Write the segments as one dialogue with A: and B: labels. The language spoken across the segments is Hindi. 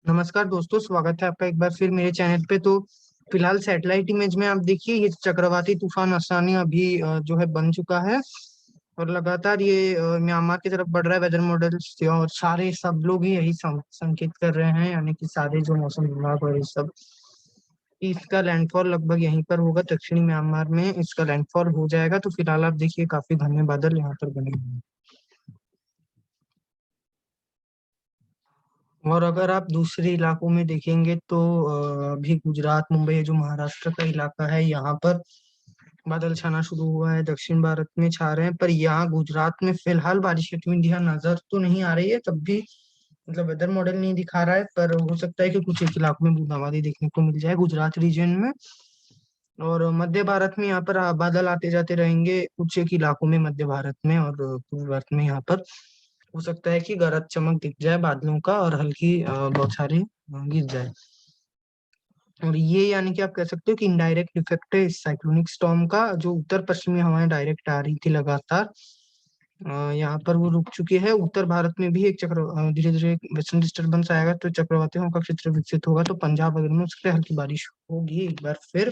A: नमस्कार दोस्तों, स्वागत है आपका एक बार फिर मेरे चैनल पे। तो फिलहाल सैटेलाइट इमेज में आप देखिए, ये चक्रवाती तूफान आसानी अभी जो है बन चुका है और लगातार ये म्यांमार की तरफ बढ़ रहा है। वेदर मॉडल से और सारे सब लोग ही यही संकेत कर रहे हैं, यानी कि सारे जो मौसम विभाग और ये सब, कि इसका लैंडफॉल लगभग यहीं पर होगा, दक्षिणी म्यांमार में इसका लैंडफॉल हो जाएगा। तो फिलहाल आप देखिए, काफी घने बादल यहाँ पर बने हुए हैं। और अगर आप दूसरे इलाकों में देखेंगे तो अभी गुजरात, मुंबई, जो महाराष्ट्र का इलाका है, यहाँ पर बादल छाना शुरू हुआ है। दक्षिण भारत में छा रहे हैं, पर यहाँ गुजरात में फिलहाल बारिश की गतिविधियां नजर तो नहीं आ रही है। तब भी मतलब वेदर मॉडल नहीं दिखा रहा है, पर हो सकता है कि कुछ एक इलाकों में बूंदाबांदी देखने को मिल जाए गुजरात रीजन में। और मध्य भारत में यहाँ पर बादल आते जाते रहेंगे कुछ एक इलाकों में, मध्य भारत में और पूर्व भारत में। यहाँ पर हो सकता है कि गरज चमक दिख जाए बादलों का और हल्की बौछारें गिर जाए। और ये यानी कि आप कह सकते हो कि इनडायरेक्ट इफेक्ट है इस साइक्लोनिक स्टॉर्म का, जो उत्तर पश्चिमी हवाएं डायरेक्ट आ रही थी लगातार। यहाँ पर वो रुक चुकी है। उत्तर भारत में भी एक चक्र धीरे धीरे वेस्टर्न डिस्टर्बेंस आएगा, तो चक्रवाती हवा का क्षेत्र विकसित होगा, तो पंजाब वगैरह में उसके हल्की बारिश होगी एक बार फिर।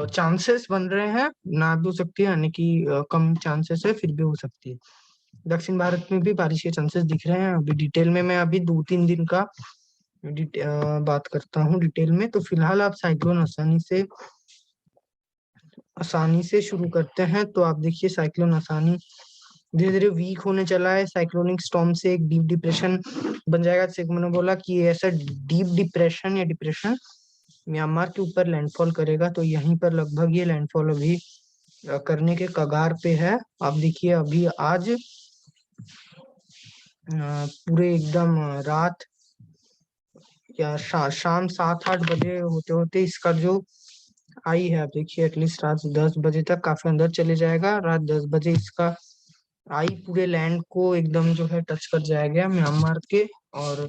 A: चांसेस बन रहे हैं, ना भी हो सकती है, यानी कि कम चांसेस है, फिर भी हो सकती है। दक्षिण भारत में भी बारिश के चांसेस दिख रहे हैं। अभी डिटेल में मैं अभी 2-3 दिन का बात करता हूँ डिटेल में। तो फिलहाल आप साइक्लोन आसानी से शुरू करते हैं। तो आप देखिए, साइक्लोन आसानी धीरे धीरे वीक होने चला है। साइक्लोनिक स्टॉर्म से एक डीप डिप्रेशन बन जाएगा। जैसे मैंने बोला कि ये ऐसा डीप डिप्रेशन या डिप्रेशन म्यांमार के ऊपर लैंडफॉल करेगा, तो यहीं पर लगभग ये लैंडफॉल अभी करने के कगार पे है। आप देखिए, अभी आज पूरे एकदम रात या शाम 7-8 बजे होते होते इसका जो आई है, आप देखिए, एटलीस्ट रात 10 बजे तक काफी अंदर चले जाएगा। रात 10 बजे इसका आई पूरे लैंड को एकदम जो है टच कर जाएगा म्यांमार के। और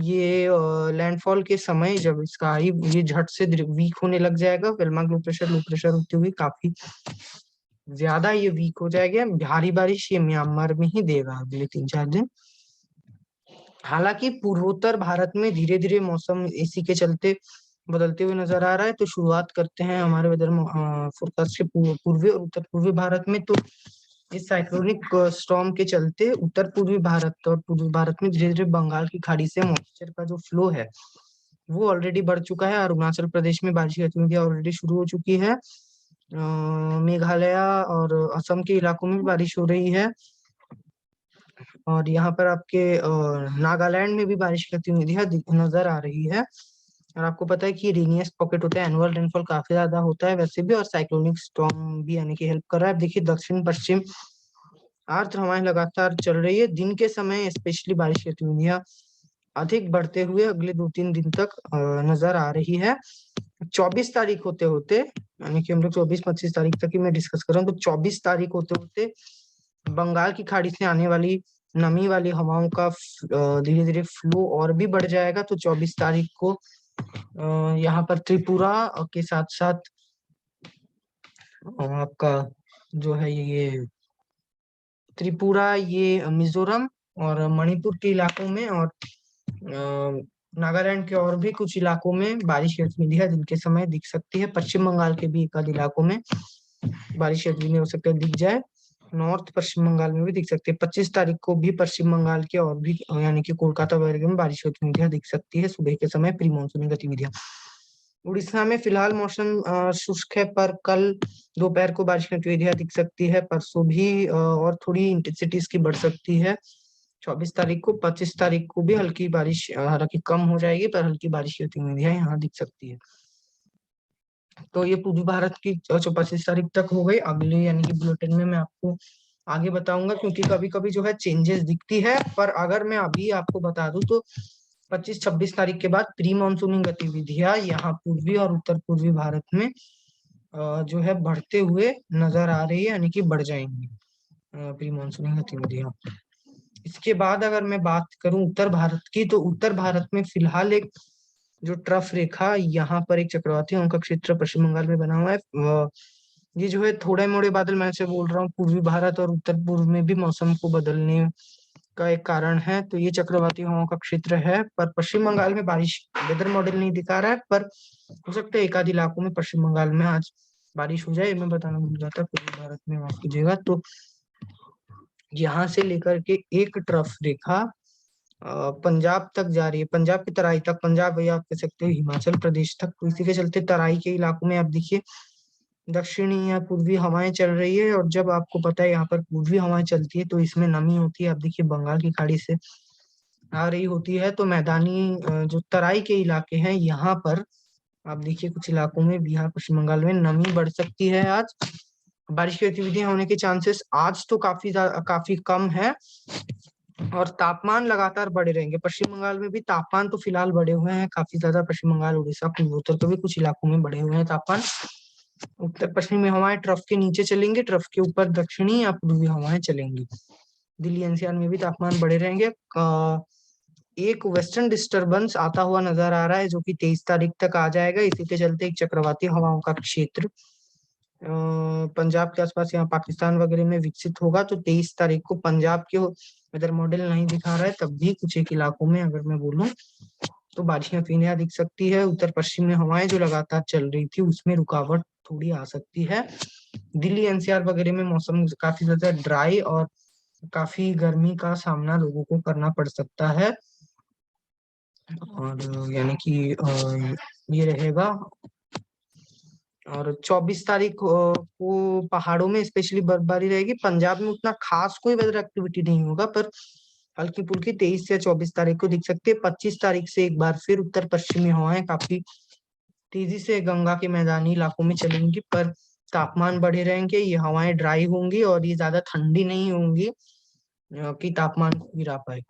A: ये लैंडफॉल के समय जब इसका आई, ये झट से वीक होने लग जाएगा। फिल्मा लो प्रेशर होते हुए काफी ज्यादा ये वीक हो जाएगा। भारी बारिश ये म्यांमार में ही देगा अगले 3-4 दिन। हालांकि पूर्वोत्तर भारत में धीरे धीरे मौसम इसी के चलते बदलते हुए नजर आ रहा है। तो शुरुआत करते हैं हमारे वेदर फोरकास्ट के पूर्वी और उत्तर पूर्वी भारत में। तो इस साइक्लोनिक स्टॉर्म के चलते उत्तर पूर्वी भारत और पूर्वी भारत में धीरे धीरे बंगाल की खाड़ी से मॉइस्चर का जो फ्लो है वो ऑलरेडी बढ़ चुका है। अरुणाचल प्रदेश में बारिश की गतिविधियां ऑलरेडी शुरू हो चुकी है। मेघालय और असम के इलाकों में भी बारिश हो रही है। और यहाँ पर आपके नागालैंड में भी बारिश की गतिविधियां नजर आ रही है। और आपको पता है कि रेनियस पॉकेट होता है, एनुअल रेनफॉल काफी ज्यादा होता है वैसे भी, और साइक्लोनिक स्टॉर्म भी यानी कि हेल्प कर रहा है। देखिए, दक्षिण पश्चिम आर्द्र हवाएं लगातार चल रही है। दिन के समय स्पेशली बारिश की गतिविधियां अधिक बढ़ते हुए अगले 2-3 दिन तक नजर आ रही है। 24 तारीख होते होते, यानी कि हम लोग 24-25 तारीख तक ही मैं डिस्कस कर रहा हूँ, तो 24 तारीख होते होते बंगाल की खाड़ी से आने वाली नमी वाली हवाओं का धीरे धीरे फ्लो और भी बढ़ जाएगा। तो 24 तारीख को यहाँ पर त्रिपुरा के साथ साथ आपका जो है ये त्रिपुरा, ये मिजोरम और मणिपुर के इलाकों में, और नागालैंड के और भी कुछ इलाकों में बारिश की गतिविधियां दिन के समय दिख सकती है। पश्चिम बंगाल के भी एक आध इलाकों में बारिश की गतिविधियां हो सकता है दिख जाए। नॉर्थ पश्चिम बंगाल में भी दिख सकती है। 25 तारीख को भी पश्चिम बंगाल के और भी यानी कि कोलकाता वगैरह में बारिश की गतिविधियां दिख सकती है सुबह के समय, प्री मानसूनी गतिविधियां। उड़ीसा में फिलहाल मौसम शुष्क है, पर कल दोपहर को बारिश की गतिविधियां दिख सकती है। परसों भी और थोड़ी इंटेंसिटी इसकी बढ़ सकती है 24 तारीख को। 25 तारीख को भी हल्की बारिश, हालांकि कम हो जाएगी, पर हल्की बारिश की गतिविधियां यहाँ दिख सकती है। तो ये पूर्वी भारत की 25 तारीख तक हो गई। अगले यानी कि बुलेटिन में मैं आपको आगे बताऊंगा, क्योंकि कभी कभी जो है चेंजेस दिखती है। पर अगर मैं अभी आपको बता दूं तो 25-26 तारीख के बाद प्री मानसूनी गतिविधियां यहाँ पूर्वी और उत्तर पूर्वी भारत में जो है बढ़ते हुए नजर आ रही है, यानी कि बढ़ जाएंगी प्री मानसूनी गतिविधियां। इसके बाद अगर मैं बात करूं उत्तर भारत की, तो उत्तर भारत में फिलहाल एक जो ट्रफ रेखा, यहाँ पर एक चक्रवाती हवा का क्षेत्र पश्चिम बंगाल में बना हुआ है। ये जो है थोड़े मोड़े बादल, मैं से बोल रहा हूँ, पूर्वी भारत और उत्तर पूर्व में भी मौसम को बदलने का एक कारण है। तो ये चक्रवाती हवाओं का क्षेत्र है, पर पश्चिम बंगाल में बारिश वेदर मॉडल नहीं दिखा रहा है, पर हो सकता है एक आध इलाकों में पश्चिम बंगाल में आज बारिश हो जाए। मैं बताना भूल जाता, पूरे भारत में माफ कीजिएगा। तो यहाँ से लेकर के एक ट्रफ रेखा पंजाब तक जा रही है, पंजाब की तराई तक, पंजाब या आप कह सकते हो हिमाचल प्रदेश तक। तो इसी के चलते तराई के इलाकों में आप देखिए दक्षिणी या पूर्वी हवाएं चल रही है। और जब आपको पता है यहाँ पर पूर्वी हवाएं चलती है तो इसमें नमी होती है। आप देखिए बंगाल की खाड़ी से आ रही होती है। तो मैदानी जो तराई के इलाके हैं यहाँ पर आप देखिए कुछ इलाकों में बिहार पश्चिम बंगाल में नमी बढ़ सकती है। आज बारिश की गतिविधियां होने के चांसेस आज तो काफी कम है, और तापमान लगातार बढ़े रहेंगे। पश्चिम बंगाल में भी तापमान तो फिलहाल बढ़े हुए हैं काफी ज्यादा, पश्चिम बंगाल उड़ीसा पूर्वोत्तर के भी कुछ इलाकों में बढ़े हुए हैं तापमान। उत्तर पश्चिमी हवाएं ट्रफ के नीचे चलेंगी, ट्रफ के ऊपर दक्षिणी या पूर्वी हवाएं चलेंगी। दिल्ली एनसीआर में भी तापमान बढ़े रहेंगे। एक वेस्टर्न डिस्टरबेंस आता हुआ नजर आ रहा है जो कि 23 तारीख तक आ जाएगा। इसी के चलते एक चक्रवाती हवाओं का क्षेत्र पंजाब के आसपास यहाँ पाकिस्तान वगैरह में विकसित होगा। तो 23 तारीख को पंजाब के वेदर मॉडल नहीं दिखा रहा है, तब भी कुछ एक इलाकों में अगर मैं बोलूं तो बारिशें फिर दिख सकती है। उत्तर पश्चिम में हवाएं जो लगातार चल रही थी उसमें रुकावट थोड़ी आ सकती है। दिल्ली एनसीआर वगैरह में मौसम काफी ज्यादा ड्राई और काफी गर्मी का सामना लोगों को करना पड़ सकता है। और यानी कि ये रहेगा। और 24 तारीख को पहाड़ों में स्पेशली बर्फबारी रहेगी। पंजाब में उतना खास कोई वेदर एक्टिविटी नहीं होगा, पर हल्की फुल्की 23 या 24 तारीख को दिख सकती है। 25 तारीख से एक बार फिर उत्तर पश्चिमी हवाएं काफी तेजी से गंगा के मैदानी इलाकों में चलेंगी, पर तापमान बढ़े रहेंगे। ये हवाएं ड्राई होंगी और ये ज्यादा ठंडी नहीं होंगी कि तापमान को गिरा पाए।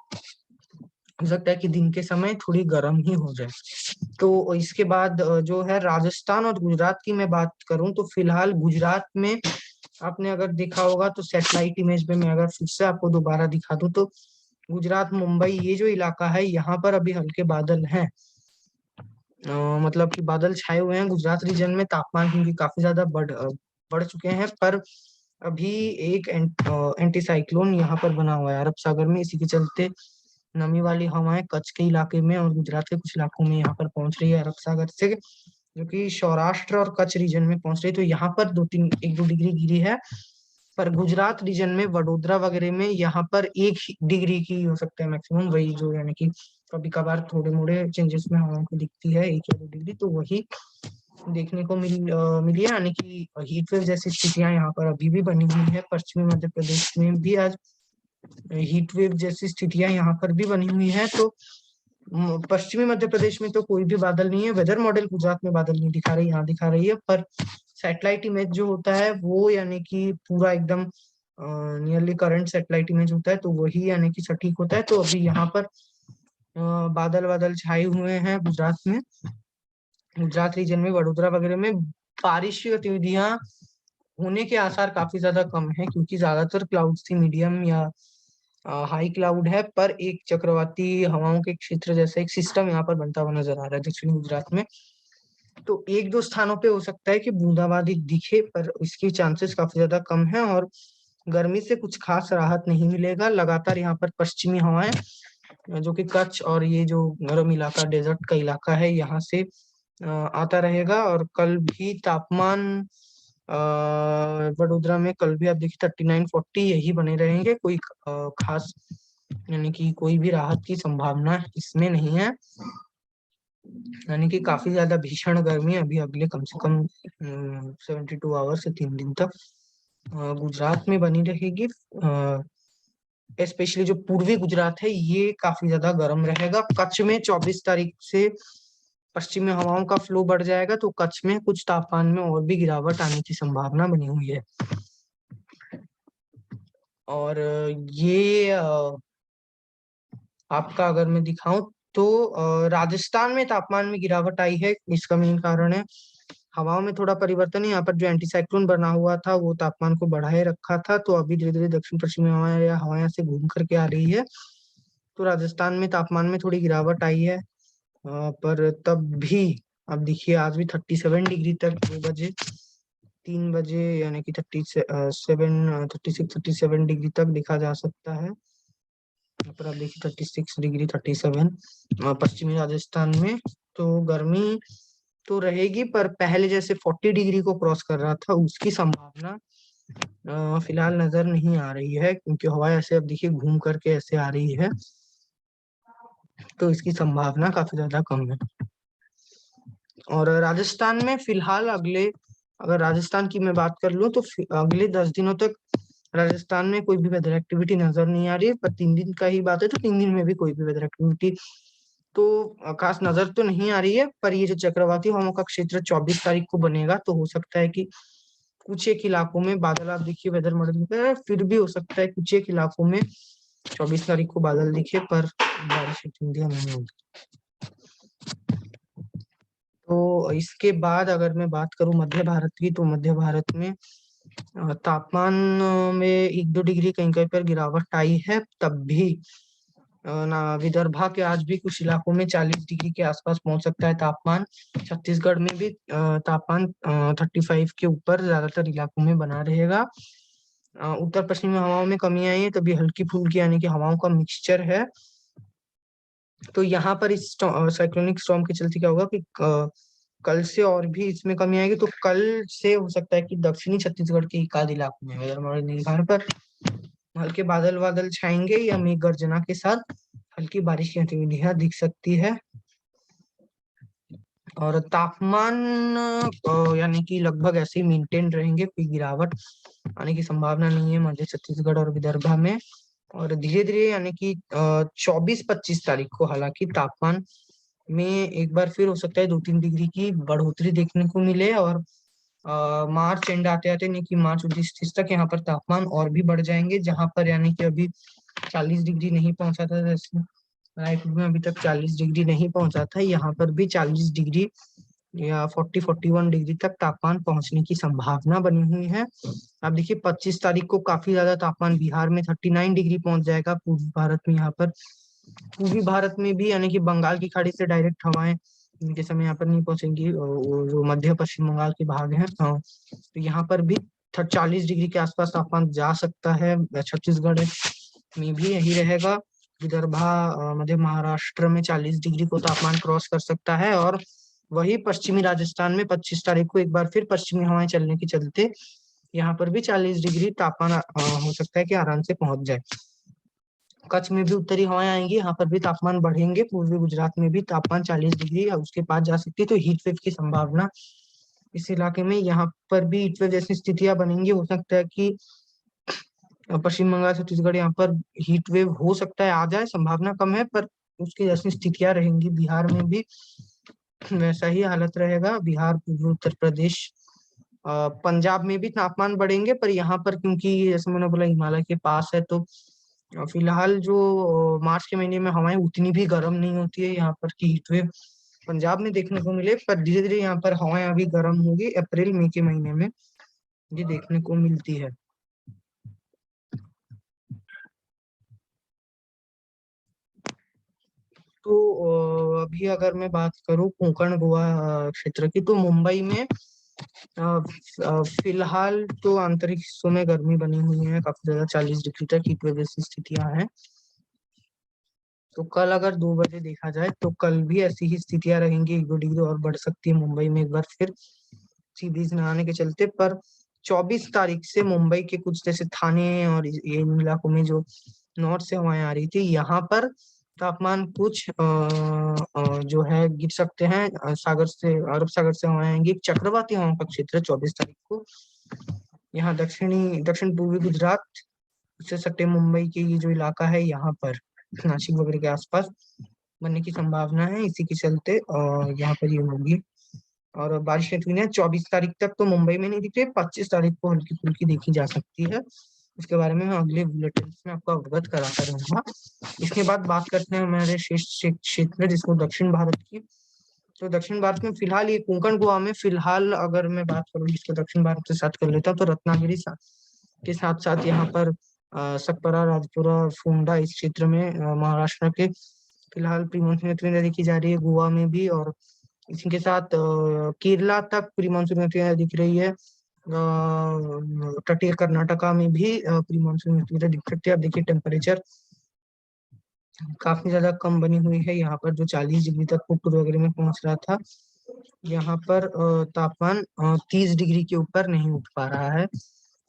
A: हो सकता है कि दिन के समय थोड़ी गर्म ही हो जाए। तो इसके बाद जो है राजस्थान और गुजरात की मैं बात करूं तो फिलहाल गुजरात में आपने अगर देखा होगा तो सैटेलाइट इमेज में मैं अगर फिर से आपको दोबारा दिखा दूं तो गुजरात मुंबई ये जो इलाका है यहाँ पर अभी हल्के बादल हैं। मतलब कि बादल छाए हुए हैं। गुजरात रीजन में तापमान क्योंकि काफी ज्यादा बढ़ चुके हैं, पर अभी एक एंटी साइक्लोन यहाँ पर बना हुआ है अरब सागर में। इसी के चलते नमी वाली हवाएं कच्छ के इलाके में और गुजरात के कुछ इलाकों में यहाँ पर पहुंच रही है अरब सागर से, जो कि सौराष्ट्र और कच्छ रीजन में पहुंच रही है। तो यहाँ पर 1-2 डिग्री गिरी है, पर गुजरात रीजन में वडोदरा वगैरह में यहाँ पर 1 डिग्री की हो सकता है मैक्सिमम, वही जो यानी कि कभी कभार थोड़े मोड़े चेंजेस में हवाओं को दिखती है 1 या 2 डिग्री, तो वही देखने को मिली है। यानी कि हीट वेव जैसी स्थितियां यहाँ पर अभी भी बनी हुई है। पश्चिमी मध्य प्रदेश में भी आज हीट वेव जैसी स्थितियां यहाँ पर भी बनी हुई है। तो पश्चिमी मध्य प्रदेश में तो कोई भी बादल नहीं है। वेदर मॉडल गुजरात में बादल नहीं दिखा रही, यहाँ दिखा रही है, पर सैटेलाइट इमेज जो होता है वो यानी कि पूरा एकदम नियरली करंट सैटेलाइट इमेज होता है, तो वही यानी कि सटीक होता है। तो अभी यहाँ पर बादल बादल छाए हुए हैं गुजरात में, गुजरात रीजन में वडोदरा वगैरह में बारिश की गतिविधियां होने के आसार काफी ज्यादा कम है, क्योंकि ज्यादातर क्लाउड थी मीडियम या हाई क्लाउड है। पर एक चक्रवाती हवाओं के क्षेत्र जैसा एक सिस्टम यहाँ पर बनता हुआ नजर आ रहा है दक्षिणी गुजरात में। तो 1-2 स्थानों पे हो सकता है कि बूंदाबांदी दिखे, पर इसकी चांसेस काफी ज्यादा कम है। और गर्मी से कुछ खास राहत नहीं मिलेगा। लगातार यहाँ पर पश्चिमी हवाएं जो कि कच्छ और ये जो गर्म इलाका डेजर्ट का इलाका है यहाँ से आता रहेगा। और कल भी तापमान वडोदरा में कल भी आप देखिए 39-40 यही बने रहेंगे। कोई खास यानी कि कोई भी राहत की संभावना इसमें नहीं है। यानी कि काफी ज्यादा भीषण गर्मी अभी अगले कम से कम 72 आवर्स से 3 दिन तक गुजरात में बनी रहेगी। स्पेशली जो पूर्वी गुजरात है ये काफी ज्यादा गर्म रहेगा। कच्छ में 24 तारीख से पश्चिमी हवाओं का फ्लो बढ़ जाएगा, तो कच्छ में कुछ तापमान में और भी गिरावट आने की संभावना बनी हुई है। और ये आपका अगर मैं दिखाऊं तो राजस्थान में तापमान में गिरावट आई है। इसका मेन कारण है हवाओं में थोड़ा परिवर्तन है। यहाँ पर जो एंटी साइक्लोन बना हुआ था वो तापमान को बढ़ाए रखा था, तो अभी धीरे धीरे दक्षिण पश्चिमी हवाएं या हवाएं से घूम करके आ रही है। तो राजस्थान में तापमान में थोड़ी गिरावट आई है। पर तब भी अब देखिए आज भी 37 डिग्री तक 2 बजे 3 बजे यानी कि 36-37 डिग्री तक देखा जा सकता है। यहाँ पर आप देखिए 36 डिग्री 37 पश्चिमी राजस्थान में। तो गर्मी तो रहेगी, पर पहले जैसे 40 डिग्री को क्रॉस कर रहा था उसकी संभावना फिलहाल नजर नहीं आ रही है, क्योंकि हवा ऐसे अब देखिए घूम करके ऐसे आ रही है, तो इसकी संभावना काफी ज्यादा कम है। और राजस्थान में फिलहाल अगर राजस्थान की मैं बात कर लूं तो अगले 10 दिनों तक राजस्थान में कोई भी वेदर एक्टिविटी नजर नहीं आ रही है। पर 3 दिन का ही बात है, तो 3 दिन में भी कोई भी वेदर एक्टिविटी तो खास नजर तो नहीं आ रही है। पर ये जो चक्रवाती हवाओं का क्षेत्र 24 तारीख को बनेगा, तो हो सकता है कि कुछ एक इलाकों में बादल, आप देखिए वेदर मॉडल में फिर भी हो सकता है कुछ एक इलाकों में 24 तारीख को बादल दिखे, पर बारिश इंडिया नहीं होगी। तो इसके बाद अगर मैं बात करूं मध्य भारत की, तो मध्य भारत में तापमान में 1-2 डिग्री कहीं कहीं पर गिरावट आई है। तब भी ना विदर्भा के आज भी कुछ इलाकों में 40 डिग्री के आसपास पहुंच सकता है तापमान। छत्तीसगढ़ में भी तापमान 35 के ऊपर ज्यादातर इलाकों में बना रहेगा। उत्तर पश्चिमी हवाओं में कमी आई है, तभी हल्की फुल्की यानी कि हवाओं का मिक्सचर है। तो यहाँ पर इस साइक्लोनिक स्टॉर्म के चलते क्या होगा कि कल से और भी इसमें कमी आएगी। तो कल से हो सकता है कि दक्षिणी छत्तीसगढ़ के एकाध इलाकों में वेदर मॉडल निर्धारण पर हल्के बादल बादल छाएंगे या मेघ गर्जना के साथ हल्की बारिश की गतिविधियां दिख सकती है। और तापमान यानी कि लगभग ऐसे ही मेंटेन रहेंगे, कोई गिरावट आने की संभावना नहीं है मध्य छत्तीसगढ़ और विदर्भा में। और धीरे धीरे यानी कि 24-25 तारीख को हालांकि तापमान में एक बार फिर हो सकता है 2-3 डिग्री की बढ़ोतरी देखने को मिले। और मार्च एंड आते आते नहीं कि मार्च 29 तक यहाँ पर तापमान और भी बढ़ जाएंगे, जहां पर यानी कि अभी 40 डिग्री नहीं पहुंचा था। जैसे रायपुर में अभी तक 40 डिग्री नहीं पहुंचा था, यहाँ पर भी 40 डिग्री या 40-41 डिग्री तक तापमान पहुंचने की संभावना बनी हुई है। अब देखिए 25 तारीख को काफी ज्यादा तापमान बिहार में 39 डिग्री पहुंच जाएगा। पूर्वी भारत में यहाँ पर पूर्वी भारत में भी यानी कि बंगाल की खाड़ी से डायरेक्ट हवाएं इनके समय यहाँ पर नहीं पहुंचेंगी, वो जो मध्य पश्चिम बंगाल के भाग हैं, तो यहाँ पर भी 40 डिग्री के आसपास तापमान जा सकता है। छत्तीसगढ़ में भी यही रहेगा। विदर्भा मध्य महाराष्ट्र में 40 डिग्री को तापमान क्रॉस कर सकता है। और वही पश्चिमी राजस्थान में 25 तारीख को एक बार फिर पश्चिमी हवाएं चलने के चलते यहाँ पर भी 40 डिग्री तापमान हो सकता है कि आराम से पहुंच जाए। कच्छ में भी उत्तरी हवाएं आएंगी, यहाँ पर भी तापमान बढ़ेंगे। पूर्वी गुजरात में भी तापमान 40 डिग्री या उसके पास जा सकती है। तो हीट वेव की संभावना इस इलाके में यहाँ पर भी हीट वेव जैसी स्थितियां बनेंगी। हो सकता है कि पश्चिम बंगाल छत्तीसगढ़ यहाँ पर हीट वेव हो सकता है आ जाए, संभावना कम है, पर उसकी जैसी स्थितियां रहेंगी। बिहार में भी वैसा ही हालत रहेगा। बिहार, पूर्वी उत्तर प्रदेश, पंजाब में भी तापमान बढ़ेंगे। पर यहाँ पर क्योंकि जैसे मैंने बोला हिमालय के पास है, तो फिलहाल जो मार्च के महीने में हवाएं उतनी भी गर्म नहीं होती है यहाँ पर की हीट वेव पंजाब में देखने को मिले। पर धीरे धीरे यहाँ पर हवाएं अभी गर्म होगी, अप्रैल मई के महीने में ये देखने को मिलती है। तो अभी अगर मैं बात करूँ कोंकण गोवा क्षेत्र की, तो मुंबई में फिलहाल तो आंतरिक हिस्सों में गर्मी बनी हुई है, काफी ज्यादा 40 डिग्री तक हीट वेव जैसी स्थितियां हैं। तो कल अगर 2 बजे देखा जाए तो कल भी ऐसी ही स्थितियां रहेंगी, 1-2 डिग्री और बढ़ सकती है मुंबई में एक बार फिर सीरीज में आने के चलते। पर 24 तारीख से मुंबई के कुछ जैसे थाने और ये इन इलाकों में जो नॉर्थ से हवाएं आ रही थी, यहाँ पर तापमान कुछ जो है गिर सकते हैं। सागर से, अरब सागर से हवाएं आएंगी। चक्रवाती हवाओं का क्षेत्र 24 तारीख को यहाँ दक्षिण पूर्वी गुजरात से सटे मुंबई के ये जो इलाका है, यहाँ पर नासिक वगैरह के आसपास बनने की संभावना है। इसी के चलते यहाँ पर ये होगी। और बारिश की गतिविधियां 24 तारीख तक तो मुंबई में नहीं दिख रही, 25 तारीख को हल्की फुल्की देखी जा सकती है। इसके बारे में मैं अगले बुलेटिन में आपको अवगत कराता रहूंगा। इसके बाद बात करते हैं हमारे शेष क्षेत्र जिसको दक्षिण भारत की। तो दक्षिण भारत में फिलहाल ये कोंकण गोवा में फिलहाल अगर मैं बात करूँ जिसको दक्षिण भारत के साथ कर लेता हूँ, तो रत्नागिरी के साथ साथ यहाँ पर सकपरा, राजपुरा, फूंडा इस क्षेत्र में महाराष्ट्र के फिलहाल प्री मानसून गतिविधियां देखी जा रही है। गोवा में भी, और इसी के साथ केरला तक प्री मानसून गतिविधियां दिख रही है। तटीय कर्नाटका में भी प्री मानसून गतिविधियां दिख सकती है। अब देखिए टेम्परेचर काफी ज्यादा कम बनी हुई है। यहाँ पर जो 40 डिग्री तक ऊपर वगैरह में पहुंच रहा था, यहाँ पर तापमान 30 डिग्री के ऊपर नहीं उठ पा रहा है।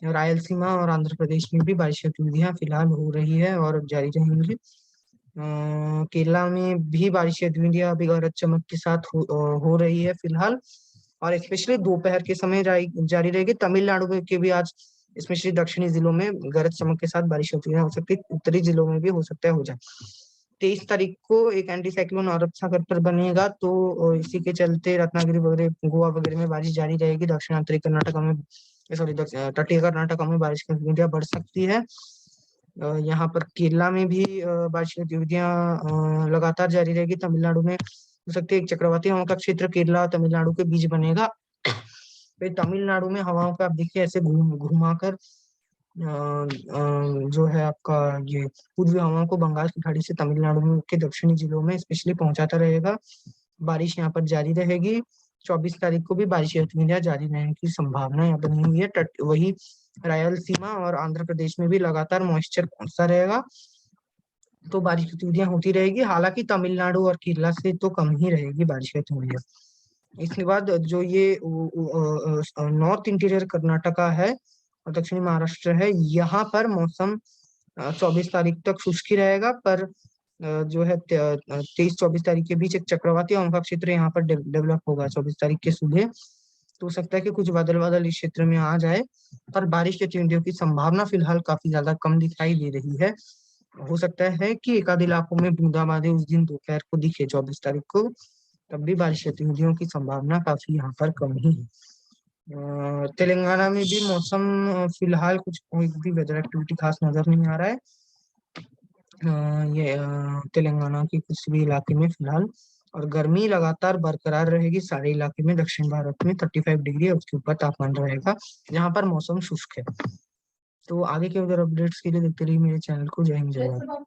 A: रायलसीमा और आंध्र प्रदेश में भी बारिश की गतिविधियां फिलहाल हो रही है और जारी रहेंगी। केरला में भी बारिश की गतिविधियां अभी गरज चमक के साथ हो रही है फिलहाल, और स्पेशली दोपहर के समय जारी रहेगी। तमिलनाडु में के भी आज स्पेशली दक्षिणी जिलों में गरज चमक के साथ बारिश होती है, हो सकती है उत्तरी जिलों में भी हो सकता है हो जाए। 23 तारीख को एक एंटी साइक्लोन अरब सागर पर बनेगा, तो इसी के चलते रत्नागिरी वगैरह गोवा वगैरह में बारिश जारी रहेगी। दक्षिणांतरी कर्नाटक में, सॉरी, तटीय कर्नाटक में बारिश की गतिविधियां बढ़ सकती है। यहाँ पर केरला में भी बारिश की गतिविधियां लगातार जारी रहेगी। तमिलनाडु में हो सकती है एक चक्रवाती हवा का क्षेत्र केरला और तमिलनाडु के बीच बनेगा। फिर तमिलनाडु में हवाओं का आप देखिए ऐसे घुमाकर जो है आपका ये पूर्वी हवाओं को बंगाल की खाड़ी से तमिलनाडु के दक्षिणी जिलों में स्पेशली पहुंचाता रहेगा। बारिश यहाँ पर जारी रहेगी। 24 तारीख को भी बारिश की गतिविधियां जारी रहने की संभावना यहाँ बनी हुई है। वही रायलसीमा और आंध्र प्रदेश में भी लगातार मॉइस्चर पहुंचता रहेगा, तो बारिश की गतिविधियां होती रहेगी। हालांकि तमिलनाडु और केरला से तो कम ही रहेगी बारिश की गतिविधियां। इसके बाद जो ये नॉर्थ इंटीरियर कर्नाटका है और दक्षिणी महाराष्ट्र है, यहाँ पर मौसम 24 तारीख तक शुष्क ही रहेगा, पर जो है 23-24 तारीख के बीच एक चक्रवाती हवा का क्षेत्र यहाँ पर डेवलप होगा 24 तारीख के सुबह। तो हो सकता है कि कुछ बादल बादल इस क्षेत्र में आ जाए, पर बारिश के गतिविधियों की संभावना फिलहाल काफी ज्यादा कम दिखाई दे रही है। हो सकता है कि एक आध इलाकों में बूंदाबांदी उस दिन दोपहर को दिखे 24 तारीख को, तब भी बारिश गतिविधियों की संभावना काफी यहाँ पर कम ही है। तेलंगाना में भी मौसम फिलहाल कुछ कोई भी वेदर एक्टिविटी खास नजर नहीं आ रहा है। ये तेलंगाना के कुछ भी इलाके में फिलहाल, और गर्मी लगातार बरकरार रहेगी सारे इलाके में। दक्षिण भारत में 35 डिग्री और उसके ऊपर तापमान रहेगा, जहाँ पर मौसम शुष्क है। तो आगे के अगर अपडेट्स के लिए देखते रहिए मेरे चैनल को। जय हिंद, जय भारत।